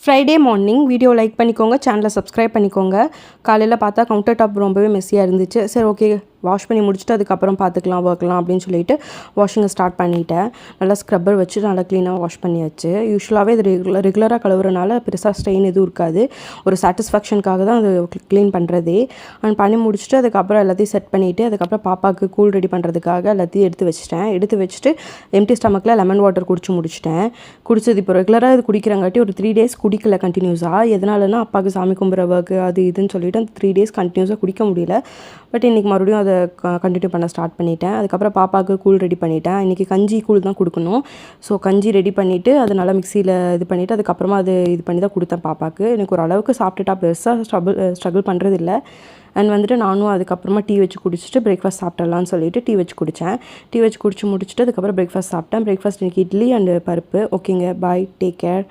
Friday morning video like பண்ணிக்கோங்க, சேனலை subscribe பண்ணிக்கோங்க. காலையில் பார்த்தா கவுண்டர் டாப் ரொம்பவே மெஸ்ஸியாக இருந்துச்சு. சரி ஓகே, வாஷ் பண்ணி முடிச்சுட்டு அதுக்கப்புறம் பார்த்துக்கலாம் ஒர்க்லாம் அப்படின்னு சொல்லிட்டு வாஷிங்கை ஸ்டார்ட் பண்ணிட்டேன். நல்லா ஸ்க்ரப்பர் வச்சு நல்லா க்ளீனாக வாஷ் பண்ணியாச்சு. யூஸ்வலாகவே இது ரெகுலராக கழுவுறனால பெருசாக ஸ்ட்ரெயின் எதுவும் இருக்காது. ஒரு சாட்டிஸ்ஃபேக்ஷனுக்காக தான் அது க்ளீன் பண்ணுறதே. அண்ட் பண்ணி முடிச்சுட்டு அதுக்கப்புறம் எல்லாத்தையும் செட் பண்ணிவிட்டு அதுக்கப்புறம் பாப்பாவுக்கு கூல் ரெடி பண்ணுறதுக்காக எல்லாத்தையும் எடுத்து வச்சுட்டு எம்டி ஸ்டமக்கில் லெமன் வாட்டர் குடிச்சு முடிச்சிட்டேன். குடிச்சது இப்போ ரெகுலராக இது குடிக்கிறங்காட்டி ஒரு 3 days குடிக்கல கண்டினியூஸாக. எதனாலனா அப்பாவுக்கு சாமி கும்பிட்ற ஒர்க்கு அது இதுன்னு சொல்லிட்டு அந்த 3 days கண்டினியூஸாக குடிக்க முடியல. பட் இன்றைக்கி மறுபடியும் அதை கண்டினியூ பண்ண ஸ்டார்ட் பண்ணிட்டேன். அதுக்கப்புறம் பாப்பாவுக்கு கூழ் ரெடி பண்ணிட்டேன். இன்றைக்கி கஞ்சி கூழ் தான் கொடுக்கணும். ஸோ கஞ்சி ரெடி பண்ணிவிட்டு அதை நல்லா மிக்சியில் இது பண்ணிவிட்டு அதுக்கப்புறமா அது இது பண்ணி தான் கொடுத்தேன் பாப்பாவுக்கு. எனக்கு ஒரு அளவுக்கு சாப்பிட்டுட்டா பெருசாக ஸ்ட்ரகிள் பண்ணுறதில்ல. அண்ட் வந்துட்டு நானும் அதுக்கப்புறமா டீ வச்சு குடிச்சிட்டு பிரேக்ஃபாஸ்ட் சாப்பிட்றலான்னு சொல்லிட்டு டீ வச்சு குடித்தேன். டீ வச்சு குடிச்சு முடிச்சுட்டு அதுக்கப்புறம் பிரேக்ஃபாஸ்ட் சாப்பிட்டேன். பிரேக்ஃபாஸ்ட் இன்றைக்கி இட்லி அண்டு பருப்பு. ஓகேங்க, பாய், டேக் கேர்.